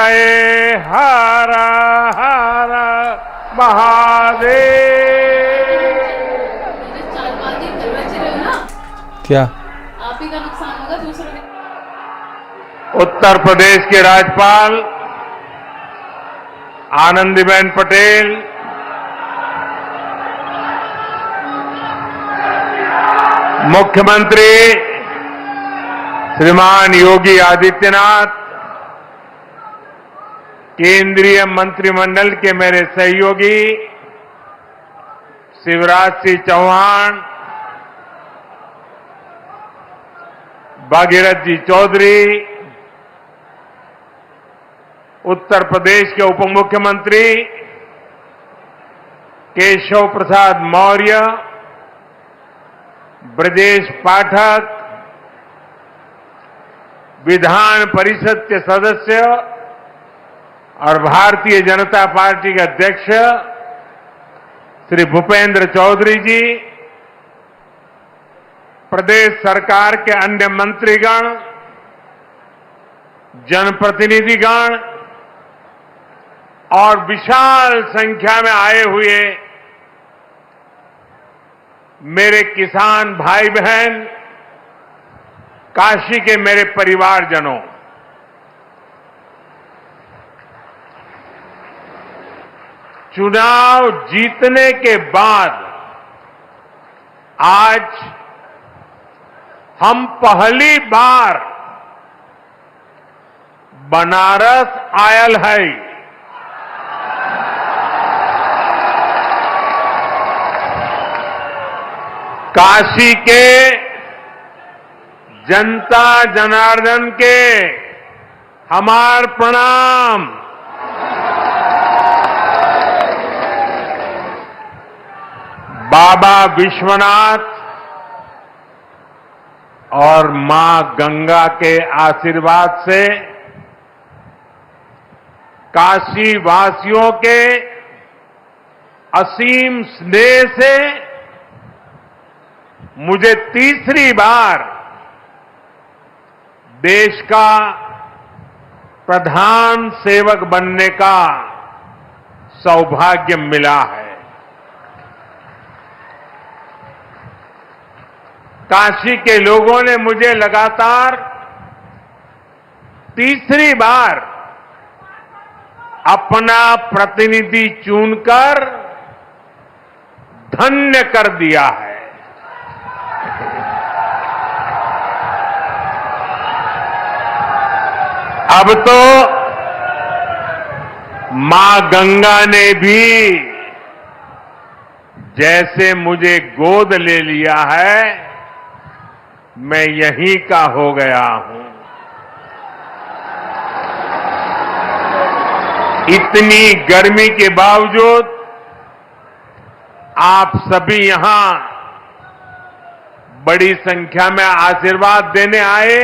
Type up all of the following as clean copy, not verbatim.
जय हर हर महादेव। चालबाजी बच रहे हो ना, क्या आप ही का नुकसान होगा, दूसरों के। उत्तर प्रदेश के राज्यपाल आनंदीबेन पटेल, मुख्यमंत्री श्रीमान योगी आदित्यनाथ, केंद्रीय मंत्रिमंडल के मेरे सहयोगी शिवराज सिंह चौहान, भागीरथ जी चौधरी, उत्तर प्रदेश के उप मुख्यमंत्री केशव प्रसाद मौर्य, ब्रजेश पाठक, विधान परिषद के सदस्य और भारतीय जनता पार्टी के अध्यक्ष श्री भूपेंद्र चौधरी जी, प्रदेश सरकार के अन्य मंत्रीगण, जनप्रतिनिधिगण और विशाल संख्या में आए हुए मेरे किसान भाई बहन, काशी के मेरे परिवारजनों, चुनाव जीतने के बाद आज हम पहली बार बनारस आयल है। काशी के जनता जनार्दन के हमार प्रणाम। बाबा विश्वनाथ और मां गंगा के आशीर्वाद से, काशी वासियों के असीम स्नेह से मुझे तीसरी बार देश का प्रधान सेवक बनने का सौभाग्य मिला है। काशी के लोगों ने मुझे लगातार तीसरी बार अपना प्रतिनिधि चुनकर धन्य कर दिया है। अब तो मां गंगा ने भी जैसे मुझे गोद ले लिया है, मैं यहीं का हो गया हूं। इतनी गर्मी के बावजूद आप सभी यहां बड़ी संख्या में आशीर्वाद देने आए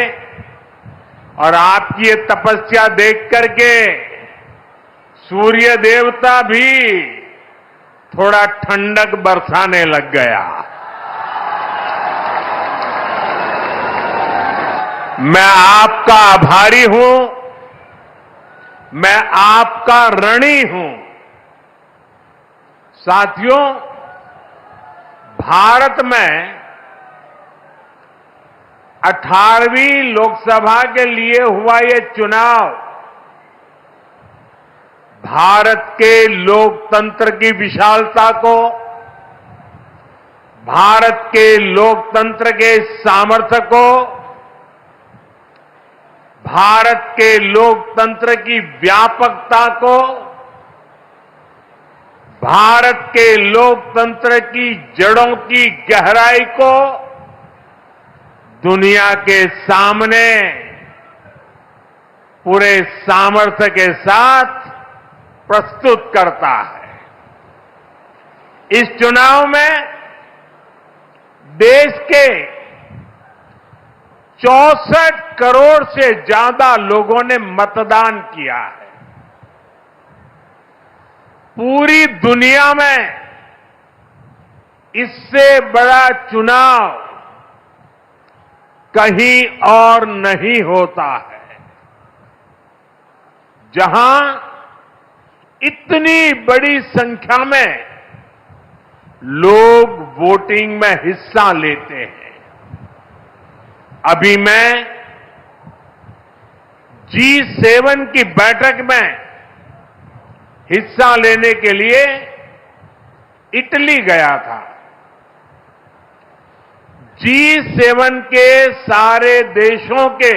और आपकी ये तपस्या देख करके सूर्य देवता भी थोड़ा ठंडक बरसाने लग गया। मैं आपका आभारी हूं, मैं आपका ऋणी हूं। साथियों, भारत में 18वीं लोकसभा के लिए हुआ ये चुनाव भारत के लोकतंत्र की विशालता को, भारत के लोकतंत्र के सामर्थ्य को, भारत के लोकतंत्र की व्यापकता को, भारत के लोकतंत्र की जड़ों की गहराई को दुनिया के सामने पूरे सामर्थ्य के साथ प्रस्तुत करता है। इस चुनाव में देश के 64 करोड़ से ज्यादा लोगों ने मतदान किया है। पूरी दुनिया में इससे बड़ा चुनाव कहीं और नहीं होता है। जहां इतनी बड़ी संख्या में लोग वोटिंग में हिस्सा लेते हैं। अभी मैं G7 की बैठक में हिस्सा लेने के लिए इटली गया था। G7 के सारे देशों के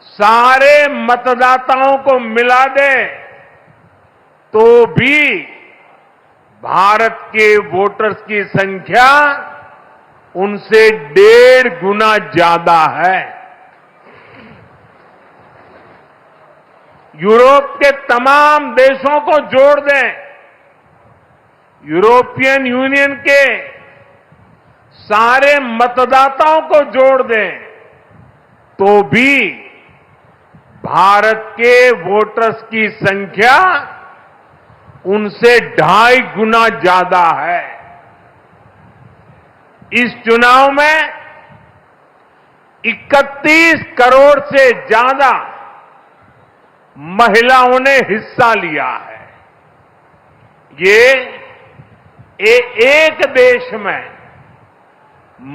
सारे मतदाताओं को मिला दे तो भी भारत के वोटर्स की संख्या उनसे 1.5 गुना ज्यादा है। यूरोप के तमाम देशों को जोड़ दें, यूरोपियन यूनियन के सारे मतदाताओं को जोड़ दें तो भी भारत के वोटर्स की संख्या उनसे 2.5 गुना ज्यादा है। इस चुनाव में 31 करोड़ से ज्यादा महिलाओं ने हिस्सा लिया है। ये एक देश में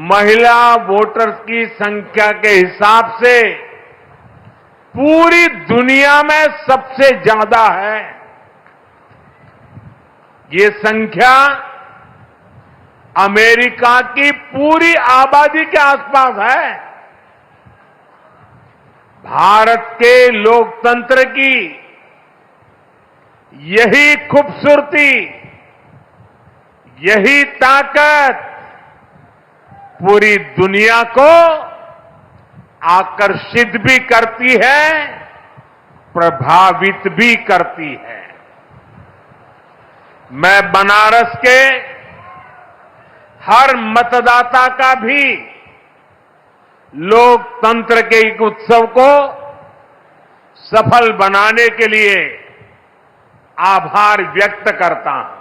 महिला वोटर्स की संख्या के हिसाब से पूरी दुनिया में सबसे ज्यादा है। ये संख्या अमेरिका की पूरी आबादी के आसपास है। भारत के लोकतंत्र की यही खूबसूरती, यही ताकत पूरी दुनिया को आकर्षित भी करती है, प्रभावित भी करती है। मैं बनारस के हर मतदाता का भी लोकतंत्र के एक उत्सव को सफल बनाने के लिए आभार व्यक्त करता हूं।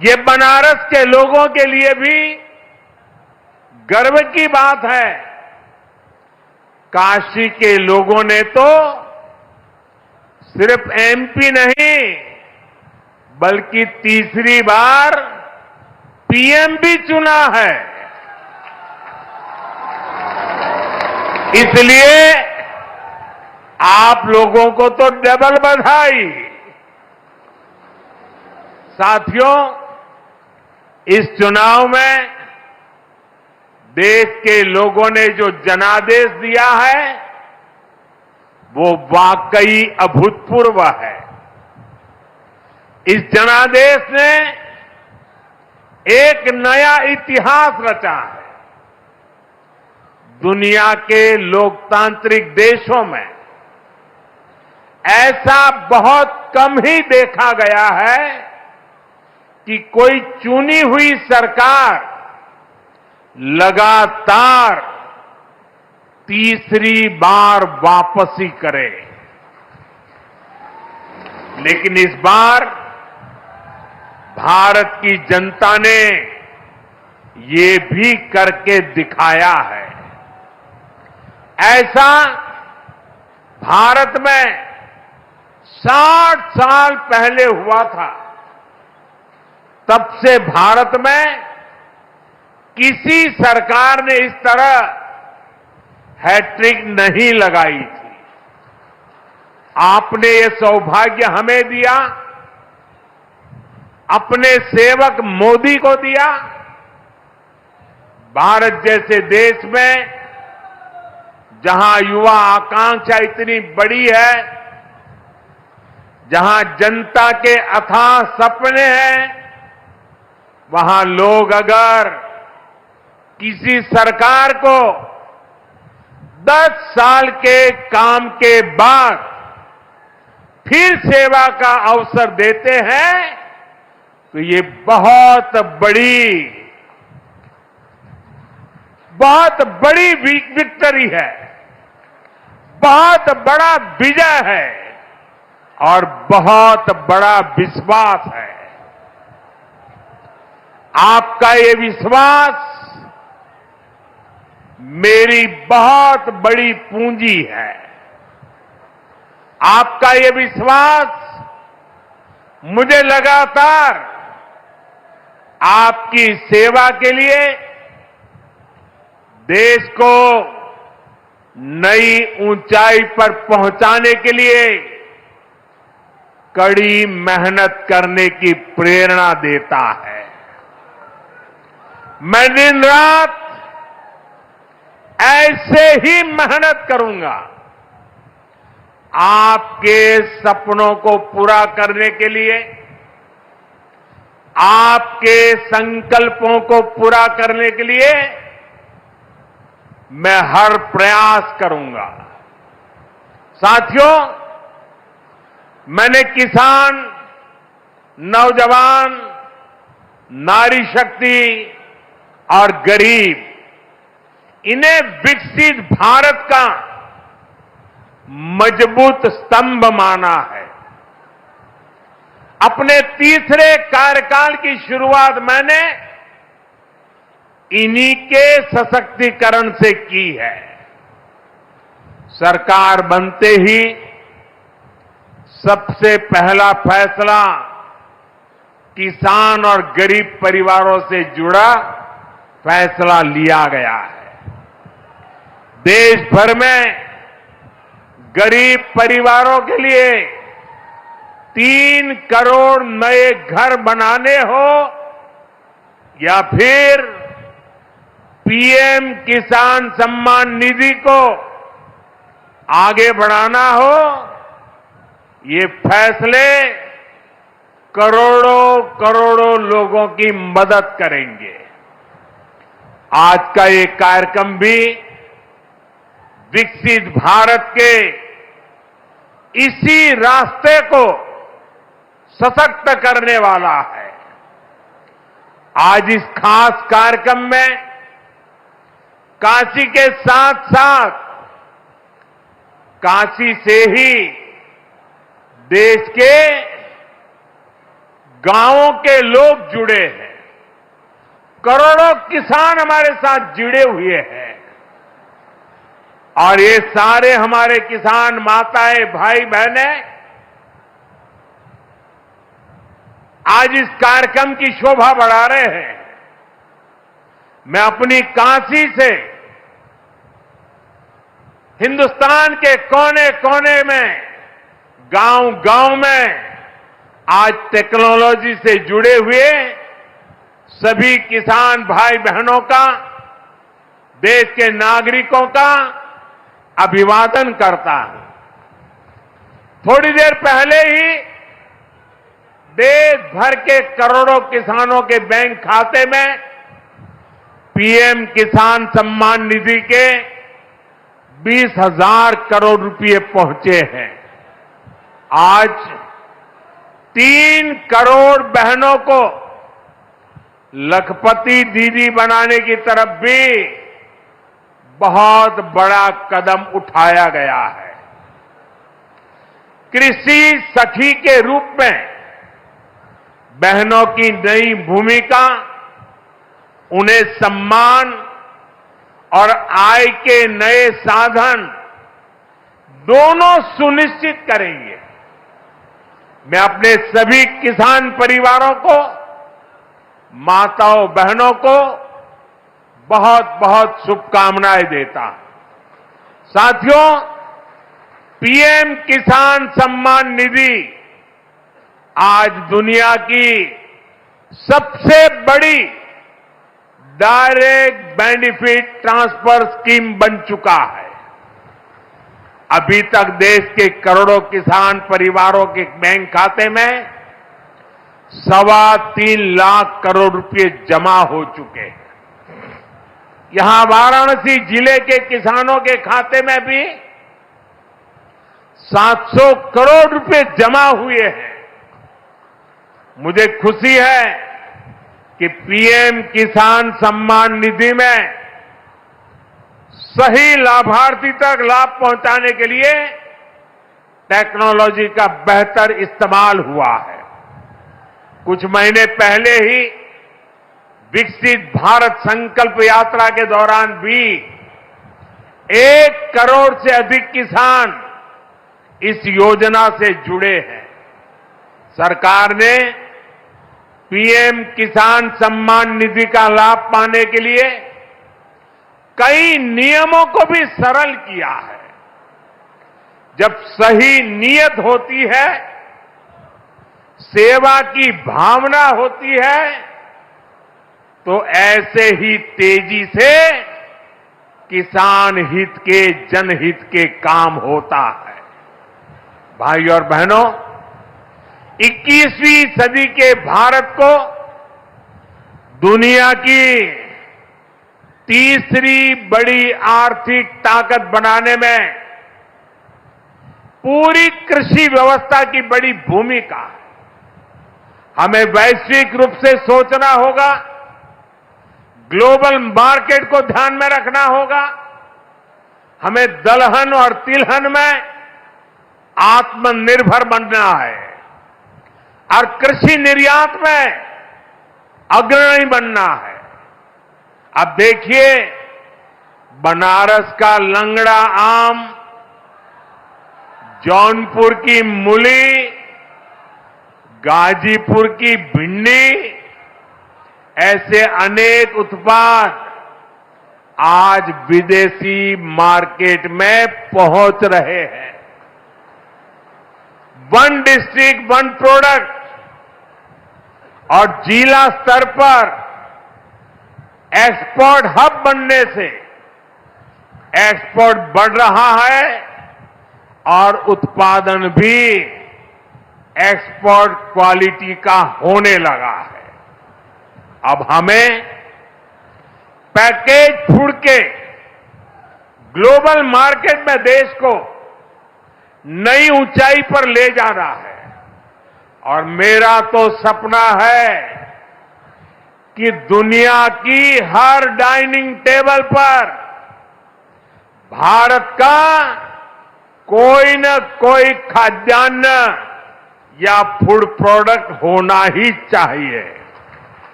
ये बनारस के लोगों के लिए भी गर्व की बात है। काशी के लोगों ने तो सिर्फ एमपी नहीं बल्कि तीसरी बार पीएम भी चुना है। इसलिए आप लोगों को तो डबल बधाई। साथियों, इस चुनाव में देश के लोगों ने जो जनादेश दिया है वो वाकई अभूतपूर्व है। इस जनादेश ने एक नया इतिहास रचा है। दुनिया के लोकतांत्रिक देशों में ऐसा बहुत कम ही देखा गया है कि कोई चुनी हुई सरकार लगातार तीसरी बार वापसी करे। लेकिन इस बार भारत की जनता ने ये भी करके दिखाया है। ऐसा भारत में 60 साल पहले हुआ था। तब से भारत में किसी सरकार ने इस तरह हैट्रिक नहीं लगाई थी। आपने ये सौभाग्य हमें दिया, अपने सेवक मोदी को दिया। भारत जैसे देश में जहां युवा आकांक्षा इतनी बड़ी है, जहां जनता के अथाह सपने हैं, वहां लोग अगर किसी सरकार को 10 साल के काम के बाद फिर सेवा का अवसर देते हैं तो ये बहुत बड़ी विक्ट्री है, बहुत बड़ा विजय है और बहुत बड़ा विश्वास है। आपका ये विश्वास मेरी बहुत बड़ी पूंजी है। आपका ये विश्वास मुझे लगातार आपकी सेवा के लिए देश को नई ऊंचाई पर पहुंचाने के लिए कड़ी मेहनत करने की प्रेरणा देता है। मैं दिन रात ऐसे ही मेहनत करूंगा आपके सपनों को पूरा करने के लिए, आपके संकल्पों को पूरा करने के लिए मैं हर प्रयास करूंगा। साथियों, मैंने किसान, नौजवान, नारी शक्ति और गरीब, इन्हें विकसित भारत का मजबूत स्तंभ माना है। अपने तीसरे कार्यकाल की शुरुआत मैंने इन्हीं के सशक्तिकरण से की है। सरकार बनते ही सबसे पहला फैसला किसान और गरीब परिवारों से जुड़ा फैसला लिया गया है। देश भर में गरीब परिवारों के लिए 3 करोड़ नए घर बनाने हो या फिर पीएम किसान सम्मान निधि को आगे बढ़ाना हो, ये फैसले करोड़ों करोड़ों लोगों की मदद करेंगे। आज का ये कार्यक्रम भी विकसित भारत के इसी रास्ते को सशक्त करने वाला है। आज इस खास कार्यक्रम में काशी के साथ साथ काशी से ही देश के गांवों के लोग जुड़े हैं। करोड़ों किसान हमारे साथ जुड़े हुए हैं और ये सारे हमारे किसान माताएं, भाई बहनें आज इस कार्यक्रम की शोभा बढ़ा रहे हैं। मैं अपनी काशी से हिंदुस्तान के कोने कोने में, गांव गांव में आज टेक्नोलॉजी से जुड़े हुए सभी किसान भाई बहनों का, देश के नागरिकों का अभिवादन करता हूं। थोड़ी देर पहले ही देश भर के करोड़ों किसानों के बैंक खाते में पीएम किसान सम्मान निधि के 20,000 करोड़ रुपए पहुंचे हैं। आज 3 करोड़ बहनों को लखपति दीदी बनाने की तरफ भी बहुत बड़ा कदम उठाया गया है। कृषि सखी के रूप में बहनों की नई भूमिका उन्हें सम्मान और आय के नए साधन दोनों सुनिश्चित करेंगे। मैं अपने सभी किसान परिवारों को, माताओं बहनों को बहुत बहुत शुभकामनाएं देता हूं। साथियों, पीएम किसान सम्मान निधि आज दुनिया की सबसे बड़ी डायरेक्ट बेनिफिट ट्रांसफर स्कीम बन चुका है। अभी तक देश के करोड़ों किसान परिवारों के बैंक खाते में 3.25 लाख करोड़ रुपए जमा हो चुके हैं। यहां वाराणसी जिले के किसानों के खाते में भी 700 करोड़ रुपए जमा हुए हैं। मुझे खुशी है कि पीएम किसान सम्मान निधि में सही लाभार्थी तक लाभ पहुंचाने के लिए टेक्नोलॉजी का बेहतर इस्तेमाल हुआ है। कुछ महीने पहले ही विकसित भारत संकल्प यात्रा के दौरान भी 1 करोड़ से अधिक किसान इस योजना से जुड़े हैं। सरकार ने पीएम किसान सम्मान निधि का लाभ पाने के लिए कई नियमों को भी सरल किया है। जब सही नीयत होती है, सेवा की भावना होती है, तो ऐसे ही तेजी से किसान हित के, जनहित के काम होता है। भाई और बहनों, 21वीं सदी के भारत को दुनिया की तीसरी बड़ी आर्थिक ताकत बनाने में पूरी कृषि व्यवस्था की बड़ी भूमिका है। हमें वैश्विक रूप से सोचना होगा, ग्लोबल मार्केट को ध्यान में रखना होगा, हमें दलहन और तिलहन में आत्मनिर्भर बनना है और कृषि निर्यात में अग्रणी बनना है। अब देखिए, बनारस का लंगड़ा आम, जौनपुर की मूली, गाजीपुर की भिंडी, ऐसे अनेक उत्पाद आज विदेशी मार्केट में पहुंच रहे हैं। वन डिस्ट्रिक्ट वन प्रोडक्ट और जिला स्तर पर एक्सपोर्ट हब बनने से एक्सपोर्ट बढ़ रहा है और उत्पादन भी एक्सपोर्ट क्वालिटी का होने लगा है। अब हमें पैकेज फूड के ग्लोबल मार्केट में देश को नई ऊंचाई पर ले जाना है और मेरा तो सपना है कि दुनिया की हर डाइनिंग टेबल पर भारत का कोई न कोई खाद्यान्न या फूड प्रोडक्ट होना ही चाहिए।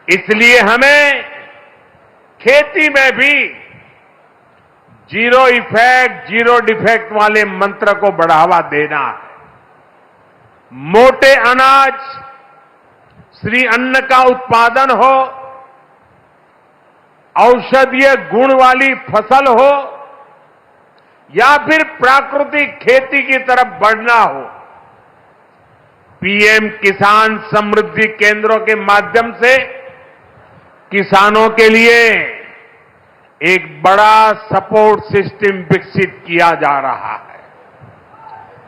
इसलिए हमें खेती में भी जीरो इफेक्ट, जीरो डिफेक्ट वाले मंत्र को बढ़ावा देना है। मोटे अनाज, श्री अन्न का उत्पादन हो, औषधीय गुण वाली फसल हो या फिर प्राकृतिक खेती की तरफ बढ़ना हो, पीएम किसान समृद्धि केंद्रों के माध्यम से किसानों के लिए एक बड़ा सपोर्ट सिस्टम विकसित किया जा रहा है।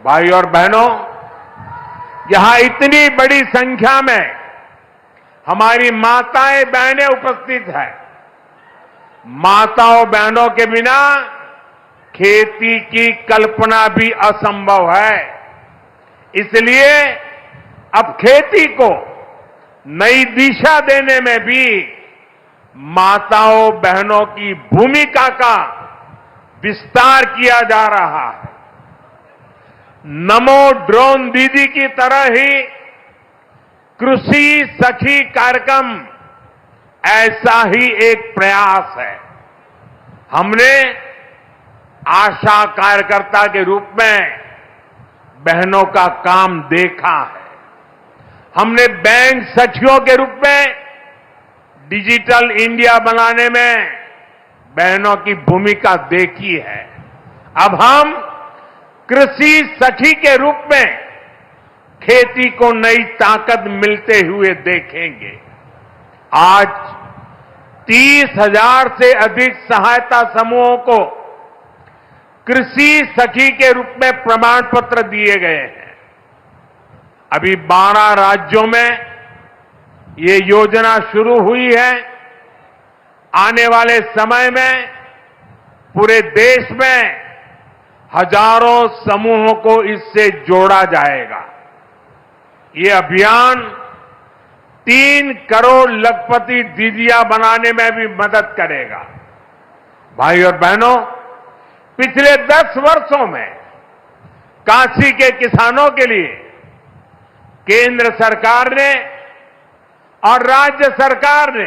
भाई और बहनों, यहां इतनी बड़ी संख्या में हमारी माताएं बहनें उपस्थित हैं। माताओं बहनों के बिना खेती की कल्पना भी असंभव है। इसलिए अब खेती को नई दिशा देने में भी माताओं बहनों की भूमिका का विस्तार किया जा रहा है। नमो ड्रोन दीदी की तरह ही कृषि सखी कार्यक्रम ऐसा ही एक प्रयास है। हमने आशा कार्यकर्ता के रूप में बहनों का काम देखा है। हमने बैंक सखियों के रूप में डिजिटल इंडिया बनाने में बहनों की भूमिका देखी है। अब हम कृषि सखी के रूप में खेती को नई ताकत मिलते हुए देखेंगे। आज 30,000 से अधिक सहायता समूहों को कृषि सखी के रूप में प्रमाण पत्र दिए गए हैं। अभी 12 राज्यों में ये योजना शुरू हुई है। आने वाले समय में पूरे देश में हजारों समूहों को इससे जोड़ा जाएगा। ये अभियान 3 करोड़ लखपति दीदियां बनाने में भी मदद करेगा। भाई और बहनों, पिछले 10 वर्षों में काशी के किसानों के लिए केंद्र सरकार ने और राज्य सरकार ने,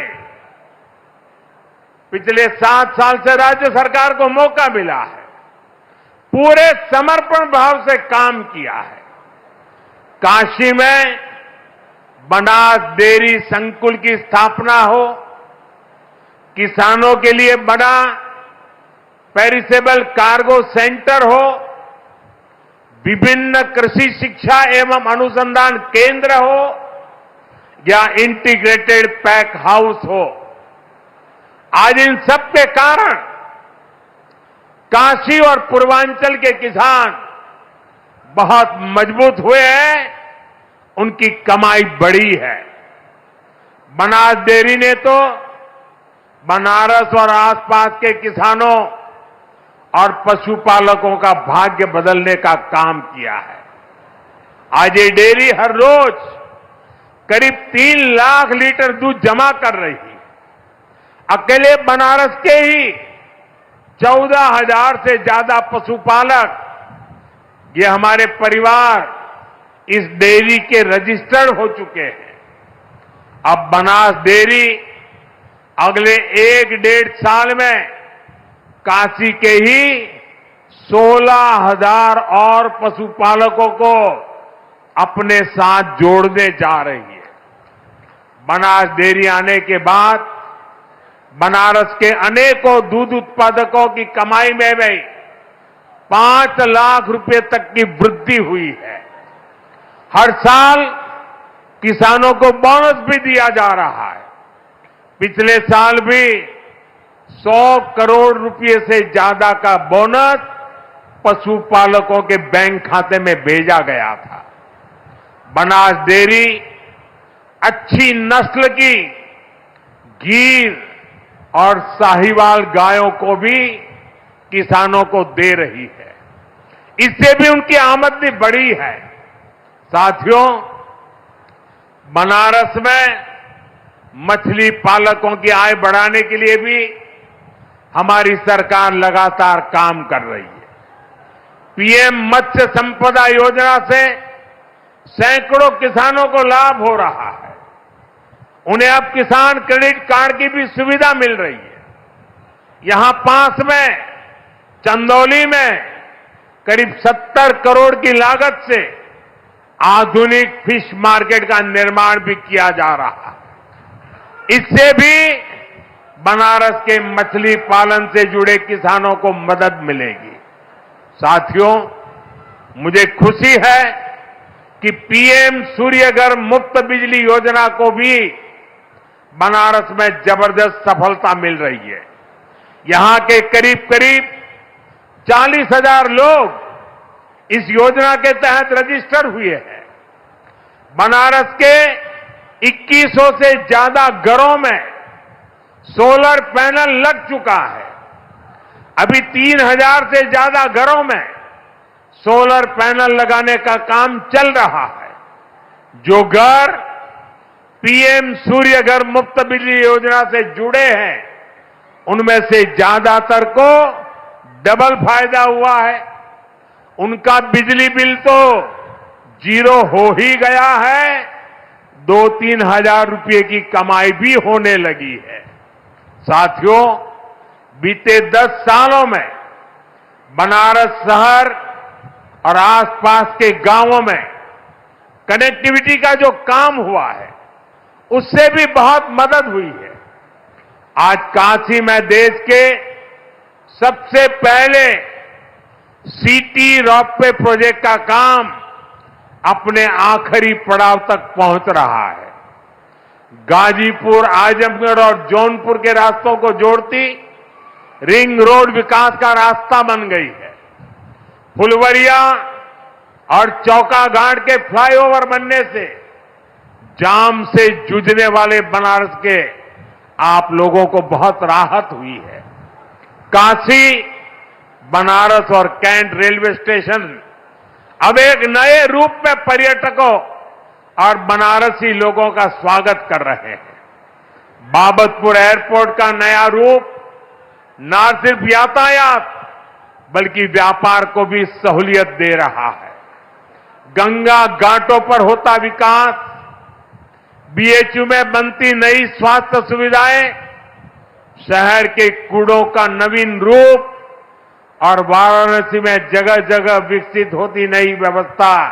पिछले 7 साल से राज्य सरकार को मौका मिला है, पूरे समर्पण भाव से काम किया है। काशी में बनास डेयरी संकुल की स्थापना हो, किसानों के लिए बड़ा पेरिसेबल कार्गो सेंटर हो, विभिन्न कृषि शिक्षा एवं अनुसंधान केंद्र हो या इंटीग्रेटेड पैक हाउस हो, आज इन सब के कारण काशी और पूर्वांचल के किसान बहुत मजबूत हुए हैं, उनकी कमाई बढ़ी है। बनास डेयरी ने तो बनारस और आसपास के किसानों और पशुपालकों का भाग्य बदलने का काम किया है। आज ये डेयरी हर रोज करीब 3 लाख लीटर दूध जमा कर रही है। अकेले बनारस के ही 14,000 से ज्यादा पशुपालक, ये हमारे परिवार इस डेयरी के रजिस्टर्ड हो चुके हैं। अब बनास डेयरी अगले 1-1.5 साल में काशी के ही 16,000 और पशुपालकों को अपने साथ जोड़ने जा रही है। बनास डेयरी आने के बाद बनारस के अनेकों दूध उत्पादकों की कमाई में भी 5 लाख रुपए तक की वृद्धि हुई है। हर साल किसानों को बोनस भी दिया जा रहा है। पिछले साल भी 100 करोड़ रुपए से ज्यादा का बोनस पशुपालकों के बैंक खाते में भेजा गया था। बनास डेयरी अच्छी नस्ल की गीर और साहिवाल गायों को भी किसानों को दे रही है। इससे भी उनकी आमदनी बढ़ी है। साथियों, बनारस में मछली पालकों की आय बढ़ाने के लिए भी हमारी सरकार लगातार काम कर रही है। पीएम मत्स्य संपदा योजना से सैकड़ों किसानों को लाभ हो रहा है। उन्हें अब किसान क्रेडिट कार्ड की भी सुविधा मिल रही है। यहां पास में चंदौली में करीब 70 करोड़ की लागत से आधुनिक फिश मार्केट का निर्माण भी किया जा रहा है। इससे भी बनारस के मछली पालन से जुड़े किसानों को मदद मिलेगी। साथियों, मुझे खुशी है कि पीएम सूर्यघर मुफ्त बिजली योजना को भी बनारस में जबरदस्त सफलता मिल रही है। यहां के करीब 40,000 लोग इस योजना के तहत रजिस्टर हुए हैं। बनारस के 2100 से ज्यादा घरों में सोलर पैनल लग चुका है। अभी 3,000 से ज्यादा घरों में सोलर पैनल लगाने का काम चल रहा है। जो घर पीएम सूर्यघर मुफ्त बिजली योजना से जुड़े हैं, उनमें से ज्यादातर को डबल फायदा हुआ है। उनका बिजली बिल तो 0 हो ही गया है, 2-3 हजार रुपये की कमाई भी होने लगी है। साथियों, बीते 10 सालों में बनारस शहर और आसपास के गांवों में कनेक्टिविटी का जो काम हुआ है, उससे भी बहुत मदद हुई है। आज काशी में देश के सबसे पहले सिटी रोपवे प्रोजेक्ट का काम अपने आखिरी पड़ाव तक पहुंच रहा है। गाजीपुर, आजमगढ़ और जौनपुर के रास्तों को जोड़ती रिंग रोड विकास का रास्ता बन गई है। फुलवरिया और चौकाघाट के फ्लाईओवर बनने से जाम से जूझने वाले बनारस के आप लोगों को बहुत राहत हुई है। काशी, बनारस और कैंट रेलवे स्टेशन अब एक नए रूप में पर्यटकों और बनारसी लोगों का स्वागत कर रहे हैं। बाबतपुर एयरपोर्ट का नया रूप न सिर्फ यातायात बल्कि व्यापार को भी सहूलियत दे रहा है। गंगा घाटों पर होता विकास, बीएचयू में बनती नई स्वास्थ्य सुविधाएं, शहर के कूड़ों का नवीन रूप और वाराणसी में जगह जगह विकसित होती नई व्यवस्था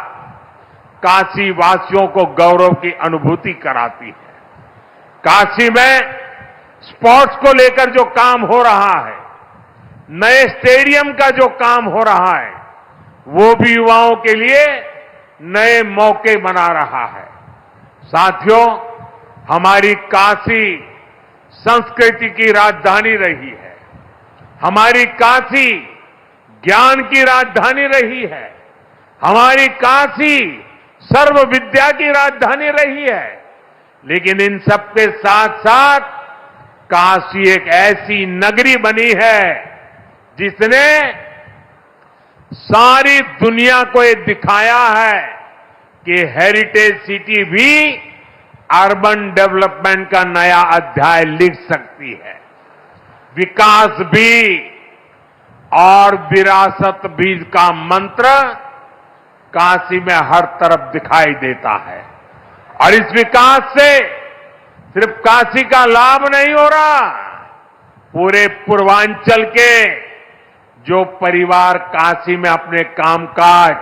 काशी वासियों को गौरव की अनुभूति कराती है। काशी में स्पोर्ट्स को लेकर जो काम हो रहा है, नए स्टेडियम का जो काम हो रहा है, वो भी युवाओं के लिए नए मौके बना रहा है। साथियों, हमारी काशी संस्कृति की राजधानी रही है। हमारी काशी ज्ञान की राजधानी रही है। हमारी काशी सर्व विद्या की राजधानी रही है। लेकिन इन सबके साथ साथ काशी एक ऐसी नगरी बनी है जिसने सारी दुनिया को ये दिखाया है कि हेरिटेज सिटी भी अर्बन डेवलपमेंट का नया अध्याय लिख सकती है। विकास भी और विरासत भी का मंत्र काशी में हर तरफ दिखाई देता है। और इस विकास से सिर्फ काशी का लाभ नहीं हो रहा, पूरे पूर्वांचल के जो परिवार काशी में अपने कामकाज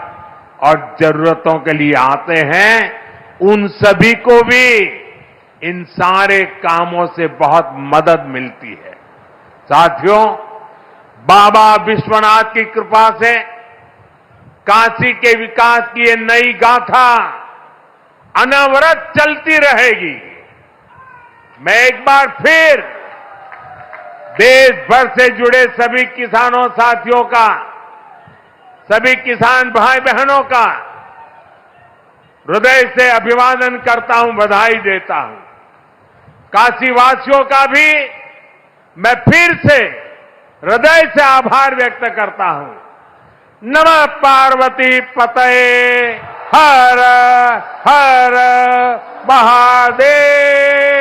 और जरूरतों के लिए आते हैं, उन सभी को भी इन सारे कामों से बहुत मदद मिलती है। साथियों, बाबा विश्वनाथ की कृपा से काशी के विकास की ये नई गाथा अनवरत चलती रहेगी। मैं एक बार फिर देश भर से जुड़े सभी किसानों साथियों का, सभी किसान भाई बहनों का हृदय से अभिवादन करता हूं, बधाई देता हूं। काशीवासियों का भी मैं फिर से हृदय से आभार व्यक्त करता हूं। नमः पार्वती पतये, हर हर महादेव।